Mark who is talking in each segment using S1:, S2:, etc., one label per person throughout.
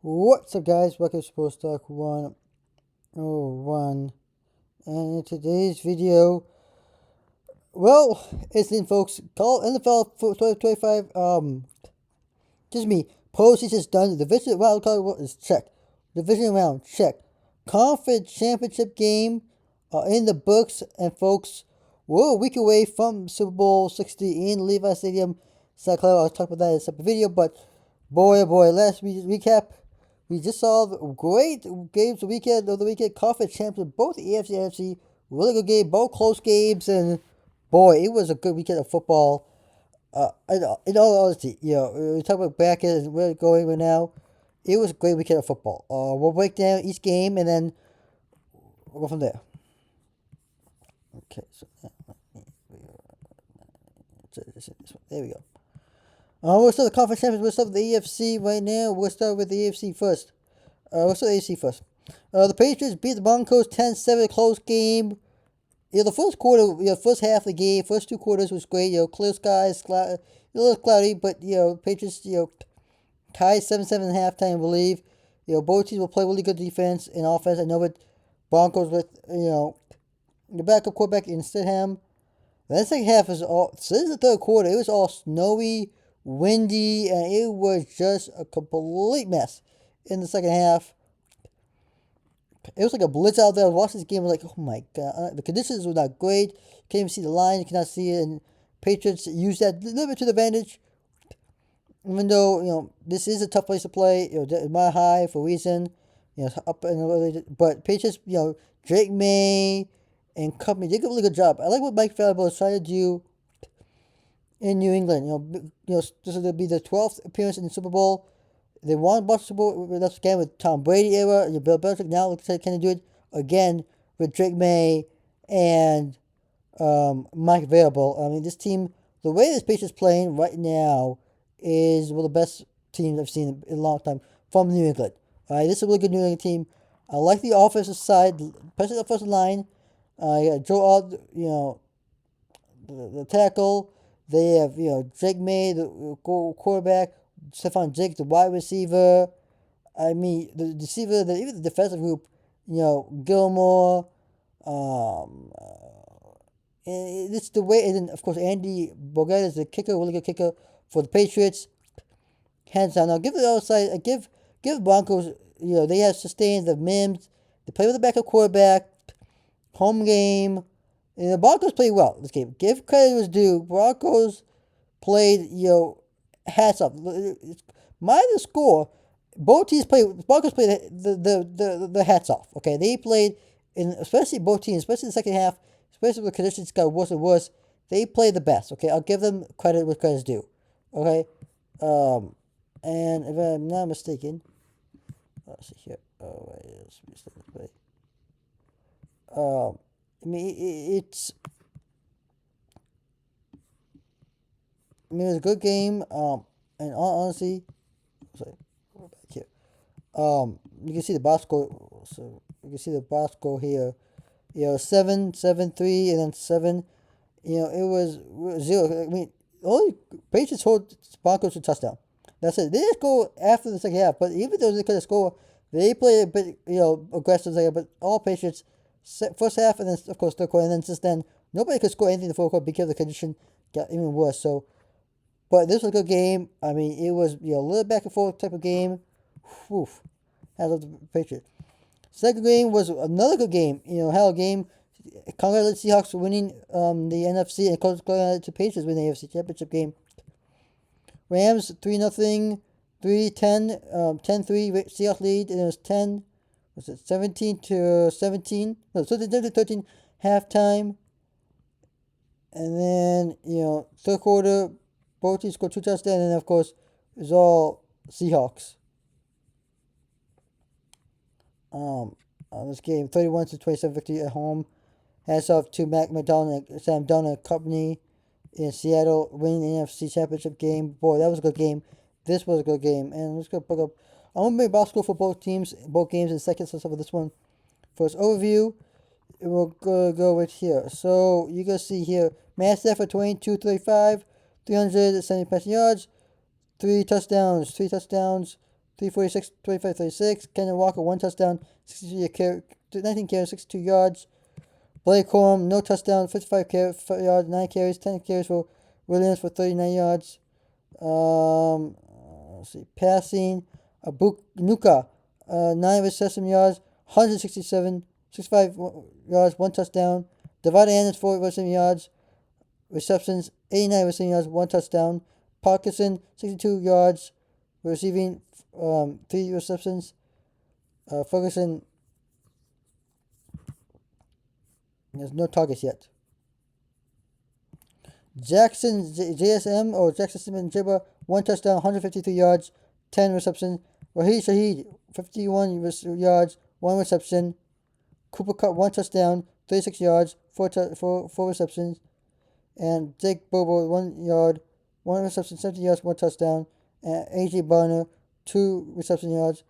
S1: What's up, guys? Welcome to Sports Talk 101. And in today's video, well, it's in, folks. Call NFL 2025. Just me. Postseason's done. The division wild card is checked. Division round check. Conference championship game in the books. And folks, we're a week away from Super Bowl 60 in Levi Stadium. South Carolina. I'll talk about that in a separate video. But boy, oh boy, last recap. We just saw great games the weekend of the weekend. Conference champions, both AFC and NFC. Really good game, both close games, and boy, it was a good weekend of football. In all honesty, we talk about bracket and where it's going right now. It was a great weekend of football. We'll break down each game and then we'll go from there. Okay, so there we go. We'll start the conference champions. We'll start with the AFC right now. We'll start with the AFC first. We'll start with the AFC first. The Patriots beat the Broncos 10-7, close game. The first quarter, first half of the game, first two quarters was great. Clear skies, a little cloudy, but Patriots, tied 7-7 at halftime, I believe. Both teams will play really good defense and offense. I know that Broncos with the backup quarterback in Stidham. The second half is all since the third quarter. It was all snowy, windy, and it was just a complete mess in the second half. It was like a blitz out there. I was watching this game. I was like, oh my god, the conditions were not great. You can't even see the line. You cannot see it. And Patriots used that a little bit to the advantage. Even though this is a tough place to play. Mile High for a reason. Up and but Patriots. Drake May and company did a really good job. I like what Mike Vrabel is trying to do in New England. This will be the 12th appearance in the Super Bowl. They won the Super Bowl again with Tom Brady era. Bill Belichick now looks like can do it again with Drake May and Mike Vrabel. I mean, this team, the way this Patriots playing right now is one of the best teams I've seen in a long time from New England. All right, this is a really good New England team. I like the offensive side, especially the first line. Joe Alt, the tackle. They have, Drake May, the quarterback. Stephon Diggs, the wide receiver. I mean, the receiver, even the defensive group. Gilmore. And it's the way. And then, of course, Andy Bogut is the kicker, really good kicker for the Patriots. Hands down. Now, give the other side. Give Broncos. They have sustained the Mims. They play with a backup quarterback. Home game. And the Broncos played well this game. Give credit was due. Broncos played, hats off. Mind the score. Both teams played. Broncos played the hats off. Okay, they played, especially both teams, especially the second half, especially when the conditions got worse and worse. They played the best. Okay, I'll give them credit where credit's due. Okay, and if I'm not mistaken, let's see here. Oh wait, I mean, it's. I mean, it was a good game. And honestly, sorry, go back here. You can see the box score. So you can see the box score here. 7-3, and then 7. It was 0. I mean, only Patriots hold Broncos to touchdown. That's it. They didn't go after the second half, but even though they couldn't score, they played a bit, aggressive there. But all Patriots, first half, and then of course third quarter, and then since then nobody could score anything in the fourth quarter because the condition got even worse. So. But this was a good game. I mean, it was a little back and forth type of game. Whew. I love the Patriots. Second game was another good game. Hell game. Congratulations Seahawks for winning the NFC, and congratulations to Patriots winning the AFC Championship game. Rams 3-0, 3-10, 10-3 Seahawks lead, and it was 17-17? No, 13 halftime. And then, third quarter, both teams scored 2 touchdowns, and of course, it was all Seahawks. On this game, 31-27 victory at home. Hats off to Mac McDonald and Sam Donald Company in Seattle winning the NFC Championship game. Boy, that was a good game. This was a good game, and let's go pick up. I'm gonna make box score for both teams, both games in seconds. So for this one, first overview, we'll go right here. So you can see here, Matt Stafford 22-35. 370 passing yards, 3 touchdowns. 346, 25, 36. Kenneth Walker, 1 touchdown, 19 carries, 62 yards. Blake Corum, no touchdown, 55 yards, 9 carries, 10 carries for Williams for 39 yards. Let's see, passing, Nuka, 9 reception yards, 65 yards, 1 touchdown. Devontae Adams, 4 reception yards, receptions, 89 receiving yards, 1 touchdown. Parkinson, 62 yards, receiving, 3 receptions. Ferguson, there's no targets yet. Jackson JSM or Jackson Smith Jibba, 1 touchdown, 153 yards, 10 receptions. Raheed Shaheed, 51 yards, 1 reception. Cooper Kupp, 1 touchdown, 36 yards, 4 receptions. And Jake Bobo, 1 yard, 1 reception, 70 yards, 1 touchdown. And AJ Barner, 2 receptions,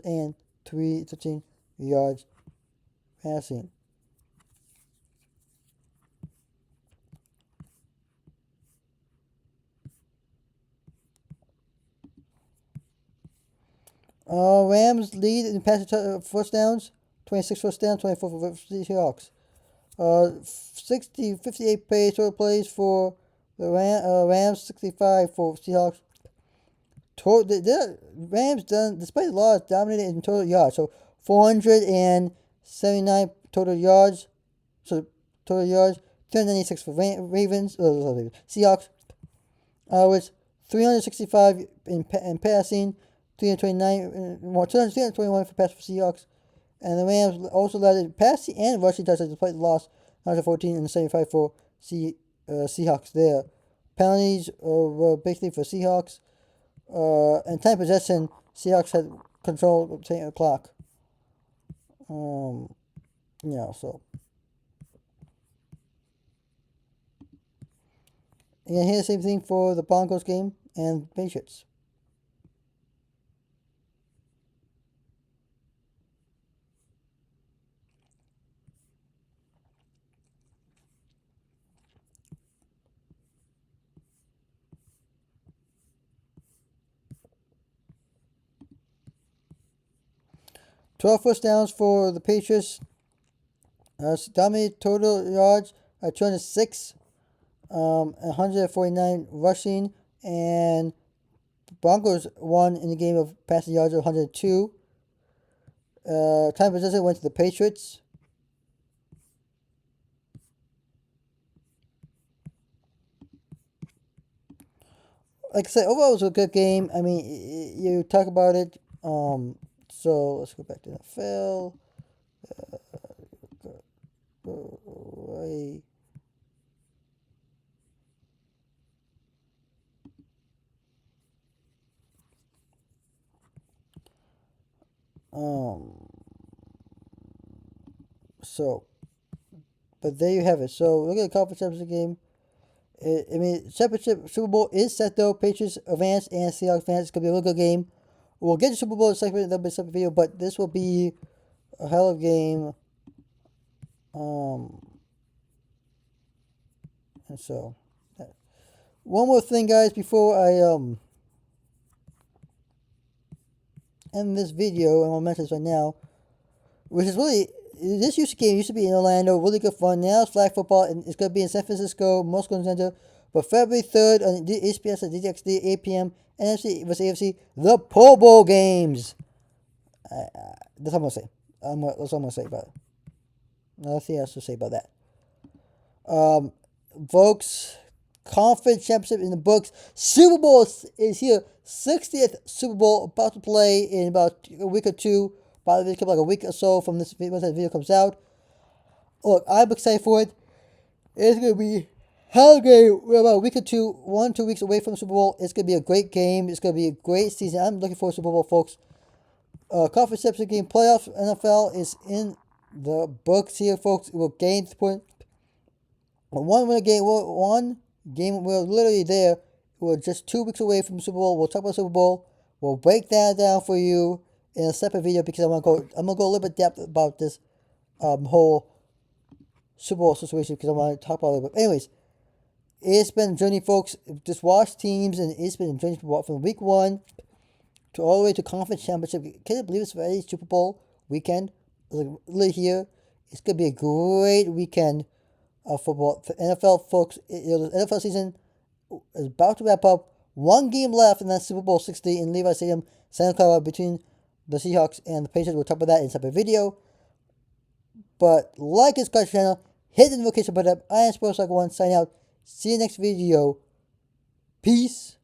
S1: and 13 yards passing. Rams lead in passing first downs, 26 first downs, 24 for the Seahawks. 58 total plays for the Rams, 65 for Seahawks. The Rams, despite the loss, dominated in total yards. So 479 total yards. 396 for Seahawks. Was 365 in passing, 321 for pass for Seahawks. And the Rams also led in passing and rushing touchdowns despite the loss, 114 and 75 for Seahawks there. Penalties were basically for Seahawks. And time possession, Seahawks had control of the clock. So. And here's the same thing for the Broncos game and Patriots. Twelve first downs for the Patriots. Dominated total yards at 206. 149 rushing, and Broncos won in the game of passing yards of 102. Time possession went to the Patriots. Like I said, overall it was a good game. I mean, you talk about it. So let's go back to the NFL. But there you have it. So look at the conference championship game. Championship Super Bowl is set though. Patriots advance and Seahawks advance. It's gonna be a real good game. We'll get to Super Bowl in a second. That'll be a separate video, but this will be a hell of a game. And so, one more thing, guys, before I end this video, and I'll mention this right now, which is really, this game used to be in Orlando, really good fun. Now it's flag football, and it's going to be in San Francisco, Moscow Center, but February 3rd on HBS at DXD, 8 p.m., NFC vs. AFC, the Pro Bowl games. That's all I'm going to say. That's all I'm going to say about it. Nothing else to say about that. Folks, conference championship in the books. Super Bowl is here. 60th Super Bowl about to play in about a week or two. Probably like a week or so from this video, once that video comes out. Look, I'm excited for it. It's going to be hell game. We're about a week or two, 2 weeks away from the Super Bowl. It's going to be a great game. It's going to be a great season. I'm looking forward to Super Bowl, folks. Conference championship game playoff NFL is in the books here, folks. It will gain point. One game, we're literally there. We're just 2 weeks away from the Super Bowl. We'll talk about Super Bowl. We'll break that down for you in a separate video because I'm gonna go a little bit depth about this whole Super Bowl situation because I want to talk about it. But anyways, it's been a journey, folks. Just watch teams, and it's been a journey from week 1 to all the way to conference championship. Can you believe it's already Super Bowl weekend? Literally here. It's gonna be a great weekend of football for NFL folks. The NFL season is about to wrap up. One game left, and then Super Bowl 60 in Levi Stadium, Santa Clara, between the Seahawks and the Patriots. We'll talk about that in a separate video. But like and subscribe to the channel, hit the notification button. I am Sports Like One, signing out. See you next video. Peace.